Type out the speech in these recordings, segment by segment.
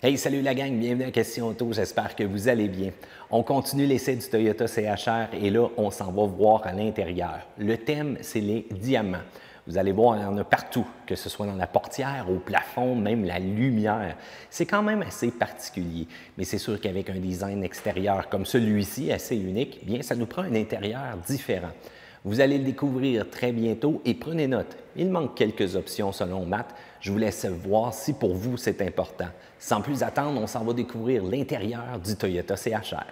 Hey, salut la gang, bienvenue à Question Auto, j'espère que vous allez bien. On continue l'essai du Toyota CHR et là, on s'en va voir à l'intérieur. Le thème, c'est les diamants. Vous allez voir, il y en a partout, que ce soit dans la portière, au plafond, même la lumière. C'est quand même assez particulier, mais c'est sûr qu'avec un design extérieur comme celui-ci, assez unique, bien, ça nous prend un intérieur différent. Vous allez le découvrir très bientôt et prenez note. Il manque quelques options selon Matt. Je vous laisse voir si pour vous c'est important. Sans plus attendre, on s'en va découvrir l'intérieur du Toyota CHR.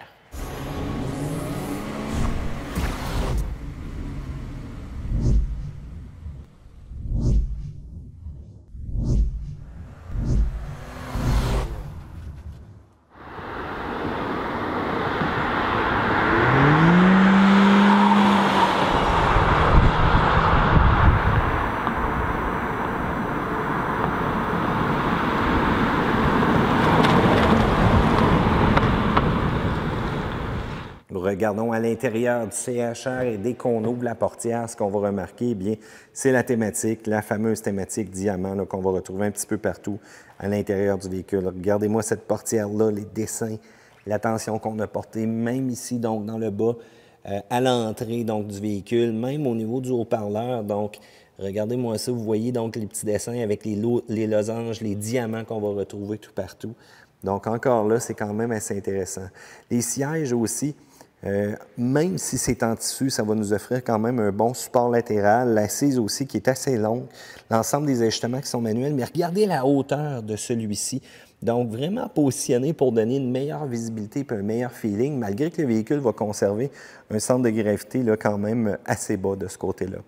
Regardons à l'intérieur du CHR et dès qu'on ouvre la portière, ce qu'on va remarquer, bien, c'est la thématique, la fameuse thématique diamant qu'on va retrouver un petit peu partout à l'intérieur du véhicule. Regardez-moi cette portière-là, les dessins, l'attention qu'on a portée, même ici, donc dans le bas, à l'entrée du véhicule, même au niveau du haut-parleur. Donc, regardez-moi ça, vous voyez donc les petits dessins avec les losanges, les diamants qu'on va retrouver tout partout. Donc, encore là, c'est quand même assez intéressant. Les sièges aussi. Même si c'est en tissu, ça va nous offrir quand même un bon support latéral. L'assise aussi qui est assez longue. L'ensemble des ajustements qui sont manuels. Mais regardez la hauteur de celui-ci. Donc, vraiment positionné pour donner une meilleure visibilité et un meilleur feeling, malgré que le véhicule va conserver un centre de gravité là, quand même assez bas de ce côté-là.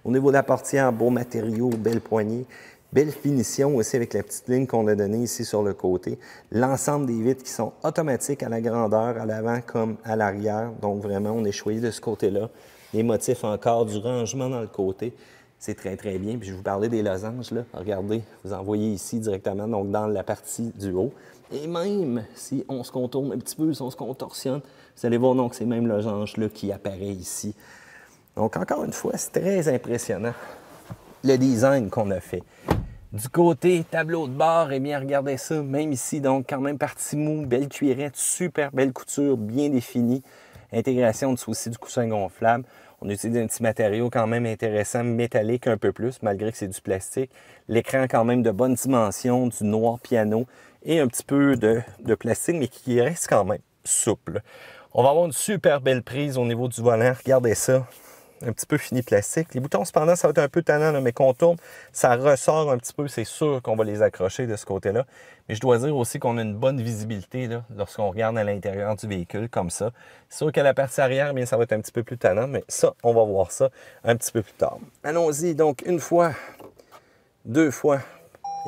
Au niveau de la portière, beau matériau, belle poignée. Belle finition aussi avec la petite ligne qu'on a donnée ici sur le côté. L'ensemble des vitres qui sont automatiques à la grandeur, à l'avant comme à l'arrière. Donc vraiment, on est choyé de ce côté-là. Les motifs encore du rangement dans le côté. C'est très, très bien. Puis je vous parlais des losanges, là. Regardez, vous en voyez ici directement, donc dans la partie du haut. Et même si on se contourne un petit peu, si on se contorsionne, vous allez voir donc ces mêmes losanges-là qui apparaissent ici. Donc encore une fois, c'est très impressionnant le design qu'on a fait. Du côté tableau de bord, eh bien, regardez ça, même ici, donc quand même partie mou, belle cuirette, super belle couture, bien définie. Intégration aussi du coussin gonflable. On utilise un petit matériau quand même intéressant, métallique un peu plus, malgré que c'est du plastique. L'écran quand même de bonne dimension, du noir piano et un petit peu de plastique, mais qui reste quand même souple. On va avoir une super belle prise au niveau du volant, regardez ça. Un petit peu fini plastique. Les boutons, cependant, ça va être un peu tannant, là, mais qu'on tourne, ça ressort un petit peu. C'est sûr qu'on va les accrocher de ce côté-là. Mais je dois dire aussi qu'on a une bonne visibilité lorsqu'on regarde à l'intérieur du véhicule, comme ça. C'est sûr qu'à la partie arrière, bien, ça va être un petit peu plus tannant, mais ça, on va voir ça un petit peu plus tard. Allons-y, donc, une fois, deux fois.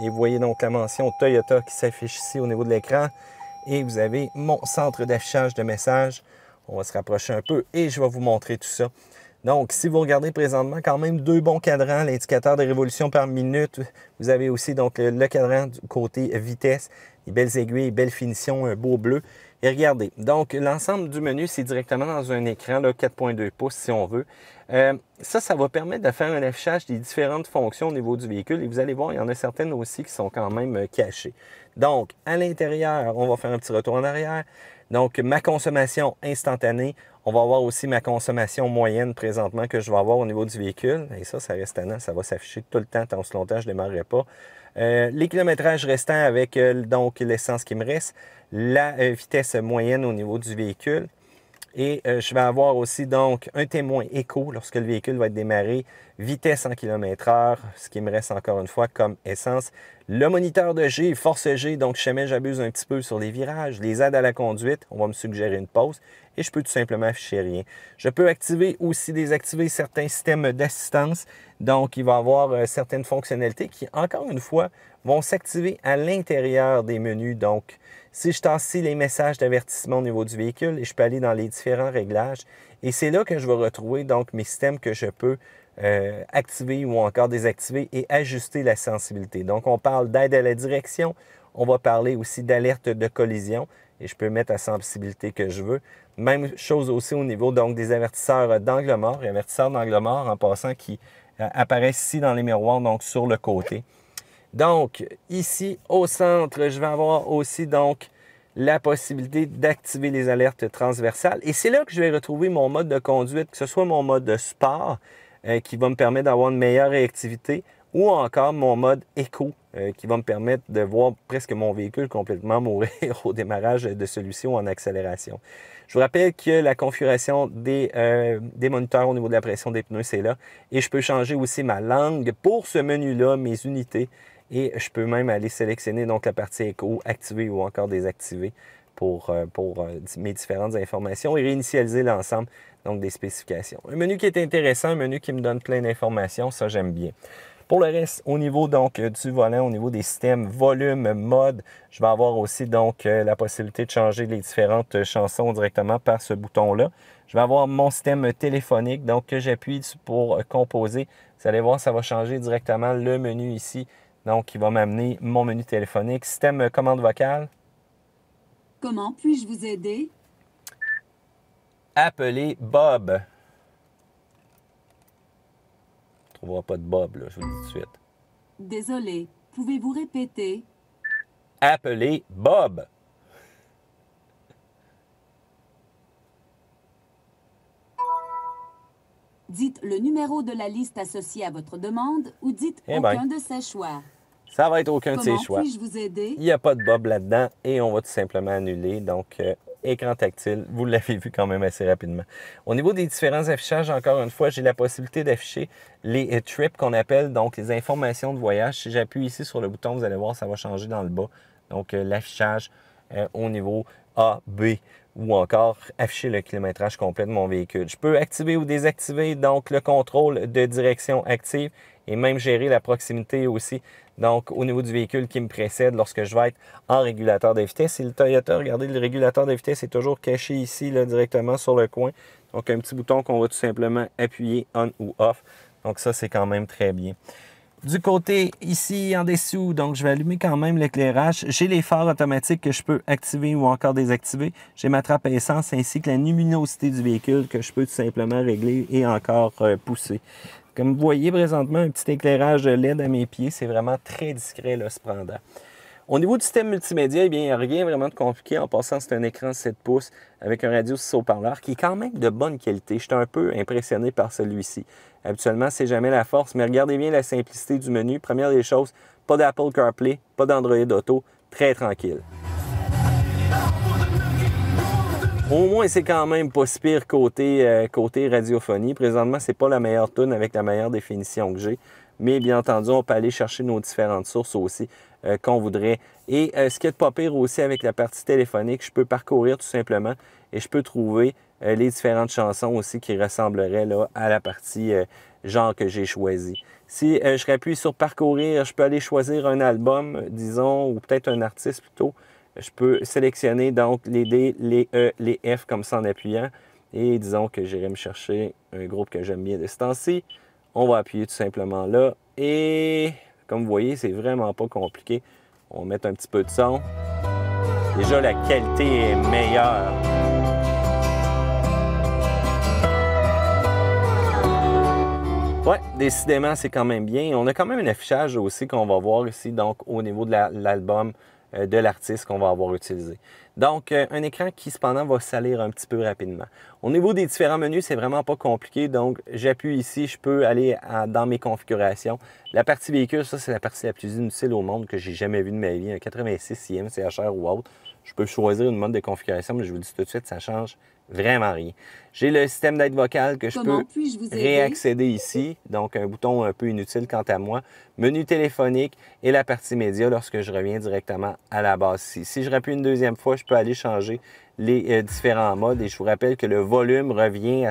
Et vous voyez donc la mention Toyota qui s'affiche ici au niveau de l'écran. Et vous avez mon centre d'affichage de messages. On va se rapprocher un peu et je vais vous montrer tout ça. Donc, si vous regardez présentement, quand même deux bons cadrans, l'indicateur de révolution par minute. Vous avez aussi donc le cadran du côté vitesse, les belles aiguilles, belle finition, un beau bleu. Et regardez, donc l'ensemble du menu, c'est directement dans un écran 4.2 pouces si on veut. Ça va permettre de faire un affichage des différentes fonctions au niveau du véhicule. Et vous allez voir, il y en a certaines aussi qui sont quand même cachées. Donc, à l'intérieur, on va faire un petit retour en arrière. Donc, ma consommation instantanée. On va avoir aussi ma consommation moyenne présentement que je vais avoir au niveau du véhicule. Et ça reste tannant, ça va s'afficher tout le temps, tant ce longtemps je ne démarrerai pas. Les kilométrages restants avec donc l'essence qui me reste, la vitesse moyenne au niveau du véhicule. Et je vais avoir aussi donc un témoin éco lorsque le véhicule va être démarré, vitesse en km/h, ce qui me reste encore une fois comme essence. Le moniteur de G, force G, donc si jamais j'abuse un petit peu sur les virages, les aides à la conduite, on va me suggérer une pause et je peux tout simplement afficher rien. Je peux activer aussi désactiver certains systèmes d'assistance, donc il va y avoir certaines fonctionnalités qui, encore une fois, vont s'activer à l'intérieur des menus. Donc, si je tasse ici les messages d'avertissement au niveau du véhicule, et je peux aller dans les différents réglages. Et c'est là que je vais retrouver donc mes systèmes que je peux activer ou encore désactiver et ajuster la sensibilité. Donc, on parle d'aide à la direction. On va parler aussi d'alerte de collision. Et je peux mettre la sensibilité que je veux. Même chose aussi au niveau donc, des avertisseurs d'angle mort. Et avertisseurs d'angle mort, en passant, qui apparaissent ici dans les miroirs, donc sur le côté. Donc, ici, au centre, je vais avoir aussi donc la possibilité d'activer les alertes transversales. Et c'est là que je vais retrouver mon mode de conduite, que ce soit mon mode de sport, qui va me permettre d'avoir une meilleure réactivité, ou encore mon mode éco, qui va me permettre de voir presque mon véhicule complètement mourir au démarrage de celui-ci ou en accélération. Je vous rappelle que la configuration des moniteurs au niveau de la pression des pneus, c'est là. Et je peux changer aussi ma langue pour ce menu-là, mes unités. Et je peux même aller sélectionner donc la partie éco, activer ou encore désactiver pour mes différentes informations et réinitialiser l'ensemble donc des spécifications. Un menu qui est intéressant, un menu qui me donne plein d'informations, ça j'aime bien. Pour le reste, au niveau donc du volant, au niveau des systèmes volume, mode, je vais avoir aussi donc la possibilité de changer les différentes chansons directement par ce bouton-là. Je vais avoir mon système téléphonique, donc que j'appuie pour composer. Vous allez voir, ça va changer directement le menu ici. Donc, il va m'amener mon menu téléphonique. Système commande vocale. Comment puis-je vous aider? Appelez Bob. On ne trouvera pas de Bob, là, je vous le dis tout de suite. Désolé, pouvez-vous répéter? Appelez Bob. Dites le numéro de la liste associée à votre demande ou dites aucun de ces choix. Ça va être aucun de ces choix. Comment puis-je vous aider? Il n'y a pas de Bob là-dedans et on va tout simplement annuler. Donc, écran tactile, vous l'avez vu quand même assez rapidement. Au niveau des différents affichages, encore une fois, j'ai la possibilité d'afficher les trips qu'on appelle, donc les informations de voyage. Si j'appuie ici sur le bouton, vous allez voir, ça va changer dans le bas. Donc, l'affichage au niveau A, B ou encore afficher le kilométrage complet de mon véhicule. Je peux activer ou désactiver donc le contrôle de direction active et même gérer la proximité aussi. Donc, au niveau du véhicule qui me précède lorsque je vais être en régulateur de vitesse. Et le Toyota, regardez, le régulateur de vitesse est toujours caché ici, là, directement sur le coin. Donc, un petit bouton qu'on va tout simplement appuyer on ou off. Donc, ça, c'est quand même très bien. Du côté ici en dessous, donc je vais allumer quand même l'éclairage. J'ai les phares automatiques que je peux activer ou encore désactiver. J'ai ma trappe à essence ainsi que la luminosité du véhicule que je peux tout simplement régler et encore pousser. Comme vous voyez présentement, un petit éclairage LED à mes pieds, c'est vraiment très discret là, cependant. Au niveau du système multimédia, eh bien, il n'y a rien vraiment de compliqué. En passant, c'est un écran 7 pouces avec un radio 6 haut-parleurs qui est quand même de bonne qualité. Je suis un peu impressionné par celui-ci. Habituellement, c'est jamais la force, mais regardez bien la simplicité du menu. Première des choses, pas d'Apple CarPlay, pas d'Android Auto, très tranquille. Au moins, c'est quand même pas si pire côté radiophonie. Présentement, c'est pas la meilleure tune avec la meilleure définition que j'ai. Mais bien entendu, on peut aller chercher nos différentes sources aussi qu'on voudrait. Et ce qui est pas pire aussi avec la partie téléphonique, je peux parcourir tout simplement et je peux trouver les différentes chansons aussi qui ressembleraient là, à la partie genre que j'ai choisi. Si je rappuie sur parcourir, je peux aller choisir un album, disons, ou peut-être un artiste plutôt. Je peux sélectionner donc les D, les E, les F comme ça en appuyant. Et disons que j'irai me chercher un groupe que j'aime bien de ce temps-ci. On va appuyer tout simplement là. Et comme vous voyez, c'est vraiment pas compliqué. On va mettre un petit peu de son. Déjà, la qualité est meilleure. Oui, décidément, c'est quand même bien. On a quand même un affichage aussi qu'on va voir ici, donc au niveau de l'album de l'artiste qu'on va avoir utilisé. Donc, un écran qui, cependant, va salir un petit peu rapidement. Au niveau des différents menus, c'est vraiment pas compliqué. Donc, j'appuie ici, je peux aller dans mes configurations. La partie véhicule, ça, c'est la partie la plus inutile au monde que j'ai jamais vue de ma vie. Un 86 IM, CHR ou autre. Je peux choisir une mode de configuration, mais je vous le dis tout de suite, ça change vraiment rien. J'ai le système d'aide vocale que je peux réaccéder ici. Donc, un bouton un peu inutile quant à moi. Menu téléphonique et la partie média lorsque je reviens directement à la base ici. Si je rappuie une deuxième fois, je peux aller changer les différents modes. Et je vous rappelle que le volume revient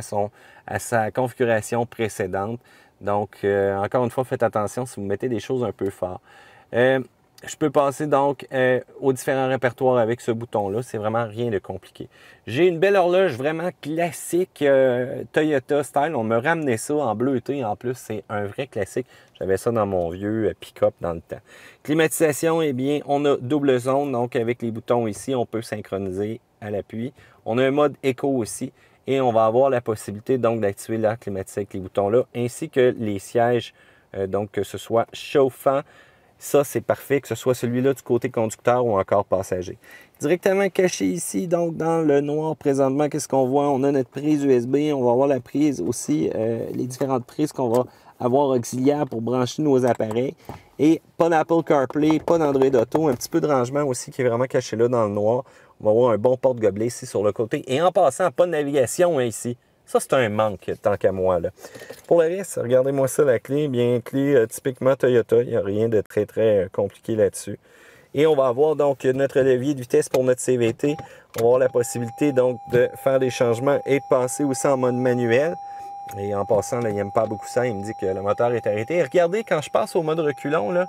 à sa configuration précédente. Donc, encore une fois, faites attention si vous mettez des choses un peu fortes. Je peux passer donc aux différents répertoires avec ce bouton-là. C'est vraiment rien de compliqué. J'ai une belle horloge vraiment classique Toyota style. On me ramenait ça en bleuté. En plus, c'est un vrai classique. J'avais ça dans mon vieux pick-up dans le temps. Climatisation, eh bien, on a double zone. Donc, avec les boutons ici, on peut synchroniser à l'appui. On a un mode éco aussi. Et on va avoir la possibilité donc d'activer l'air climatisé avec les boutons-là, ainsi que les sièges, donc que ce soit chauffant, Ça, c'est parfait, que ce soit celui-là du côté conducteur ou encore passager. Directement caché ici, donc dans le noir présentement, qu'est-ce qu'on voit? On a notre prise USB, on va avoir la prise aussi, les différentes prises qu'on va avoir auxiliaires pour brancher nos appareils. Et pas d'Apple CarPlay, pas d'Android Auto, un petit peu de rangement aussi qui est vraiment caché là dans le noir. On va avoir un bon porte-gobelet ici sur le côté. Et en passant, pas de navigation hein, ici. Ça, c'est un manque, tant qu'à moi. Là. Pour le reste, regardez-moi ça, la clé. Bien, clé typiquement Toyota. Il n'y a rien de très, très compliqué là-dessus. Et on va avoir donc notre levier de vitesse pour notre CVT. On va avoir la possibilité donc de faire des changements et de passer aussi en mode manuel. Et en passant, là, il n'aime pas beaucoup ça. Il me dit que le moteur est arrêté. Et regardez, quand je passe au mode reculon, là,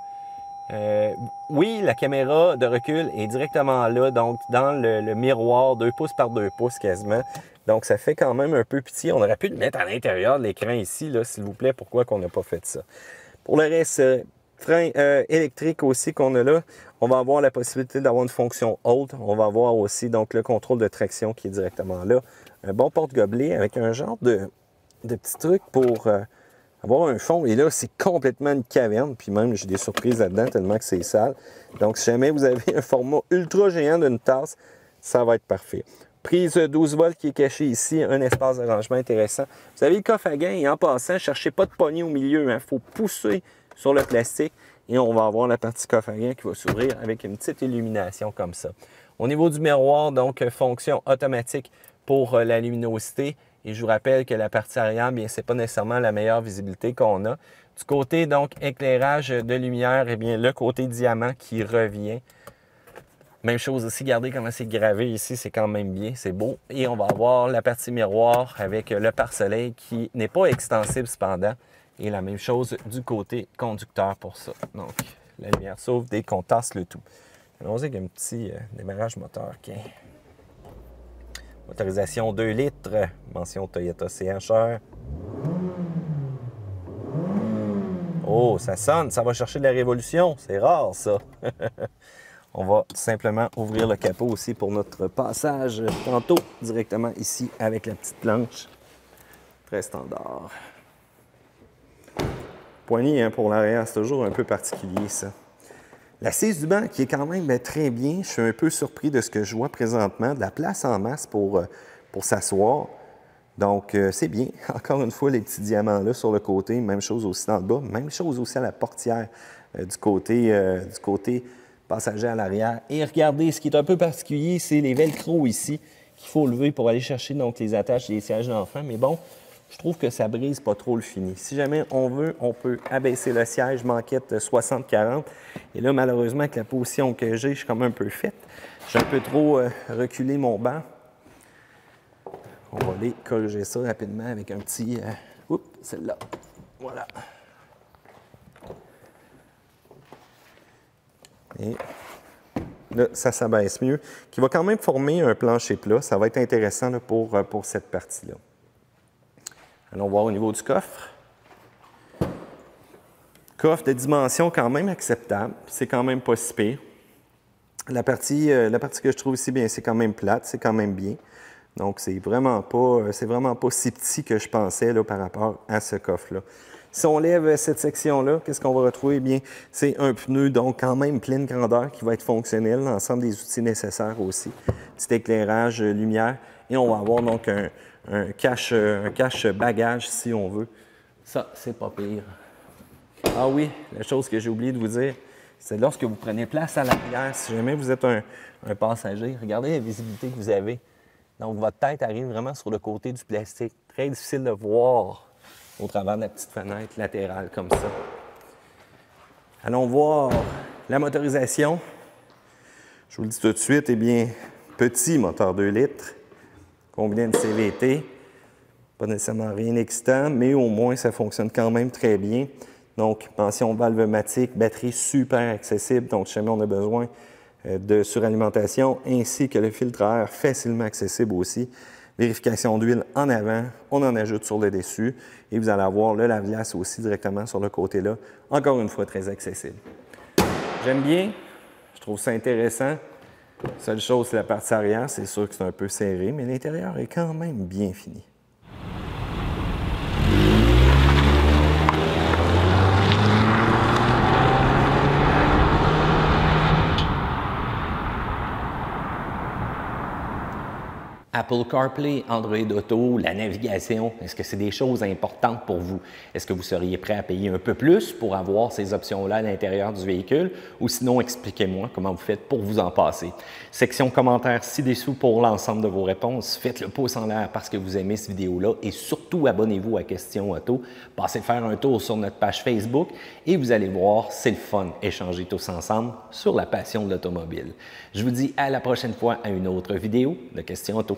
oui, la caméra de recul est directement là, donc dans le miroir, 2 pouces par 2 pouces quasiment. Donc, ça fait quand même un peu pitié. On aurait pu le mettre à l'intérieur de l'écran ici, s'il vous plaît. Pourquoi qu'on n'a pas fait ça? Pour le reste, frein électrique aussi qu'on a là. On va avoir la possibilité d'avoir une fonction Hold. On va avoir aussi donc le contrôle de traction qui est directement là. Un bon porte-gobelet avec un genre de petits trucs pour avoir un fond. Et là, c'est complètement une caverne. Puis même, j'ai des surprises là-dedans tellement que c'est sale. Donc, si jamais vous avez un format ultra géant d'une tasse, ça va être parfait. Prise 12 volts qui est cachée ici, un espace de rangement intéressant. Vous avez le coffre à gain et en passant, ne cherchez pas de poignée au milieu. Il faut pousser sur le plastique et on va avoir la partie coffre à gain qui va s'ouvrir avec une petite illumination comme ça. Au niveau du miroir, donc, fonction automatique pour la luminosité. Et je vous rappelle que la partie arrière, bien, ce n'est pas nécessairement la meilleure visibilité qu'on a. Du côté, donc, éclairage de lumière, eh bien, le côté diamant qui revient. Même chose aussi, regardez comment c'est gravé ici, c'est quand même bien, c'est beau. Et on va avoir la partie miroir avec le pare-soleil qui n'est pas extensible cependant. Et la même chose du côté conducteur pour ça. Donc, la lumière s'ouvre dès qu'on tasse le tout. Allons-y avec un petit démarrage moteur. Okay. Motorisation 2 litres, mention Toyota CHR. Oh, ça sonne, ça va chercher de la révolution, c'est rare ça. On va simplement ouvrir le capot aussi pour notre passage tantôt, directement ici avec la petite planche. Très standard. Poignée hein, pour l'arrière, c'est toujours un peu particulier ça. L'assise du banc qui est quand même très bien. Je suis un peu surpris de ce que je vois présentement. De la place en masse pour s'asseoir. Donc, c'est bien. Encore une fois, les petits diamants là sur le côté. Même chose aussi dans le bas. Même chose aussi à la portière du côté passager à l'arrière. Et regardez, ce qui est un peu particulier, c'est les velcro ici qu'il faut lever pour aller chercher donc, les attaches des sièges d'enfant. Mais bon, je trouve que ça brise pas trop le fini. Si jamais on veut, on peut abaisser le siège banquette 60-40. Et là, malheureusement, avec la position que j'ai, je suis comme un peu faite. J'ai un peu trop reculé mon banc. On va aller corriger ça rapidement avec un petit... oups, celle-là. Voilà. Et là, ça s'abaisse mieux. Qui va quand même former un plancher plat. Ça va être intéressant là, pour cette partie-là. Allons voir au niveau du coffre. Coffre de dimension quand même acceptable. C'est quand même pas si pire. La partie que je trouve ici, bien, c'est quand même plate. C'est quand même bien. Donc, c'est vraiment pas si petit que je pensais là, par rapport à ce coffre-là. Si on lève cette section-là, qu'est-ce qu'on va retrouver? Bien, c'est un pneu, donc quand même pleine grandeur qui va être fonctionnel, l'ensemble des outils nécessaires aussi. Petit éclairage, lumière. Et on va avoir donc un cache-bagage si on veut. Ça, c'est pas pire. Ah oui, la chose que j'ai oublié de vous dire, c'est lorsque vous prenez place à l'arrière, si jamais vous êtes un passager, regardez la visibilité que vous avez. Donc, votre tête arrive vraiment sur le côté du plastique. Très difficile de voir au travers de la petite fenêtre latérale comme ça. Allons voir la motorisation. Je vous le dis tout de suite, eh bien, petit moteur 2 litres, combiné de CVT. Pas nécessairement rien d'excitant, mais au moins, ça fonctionne quand même très bien. Donc, pension valvematique, batterie super accessible. Donc, si jamais on a besoin de suralimentation, ainsi que le filtre à air facilement accessible aussi. Vérification d'huile en avant, on en ajoute sur le dessus et vous allez avoir le lave-glace aussi directement sur le côté-là. Encore une fois, très accessible. J'aime bien, je trouve ça intéressant. Seule chose, c'est la partie arrière, c'est sûr que c'est un peu serré, mais l'intérieur est quand même bien fini. Apple CarPlay, Android Auto, la navigation, est-ce que c'est des choses importantes pour vous? Est-ce que vous seriez prêt à payer un peu plus pour avoir ces options-là à l'intérieur du véhicule? Ou sinon, expliquez-moi comment vous faites pour vous en passer. Section commentaires ci-dessous pour l'ensemble de vos réponses. Faites le pouce en l'air parce que vous aimez cette vidéo-là et surtout, abonnez-vous à Question Auto. Passez faire un tour sur notre page Facebook et vous allez voir, c'est le fun, échanger tous ensemble sur la passion de l'automobile. Je vous dis à la prochaine fois à une autre vidéo de Question Auto.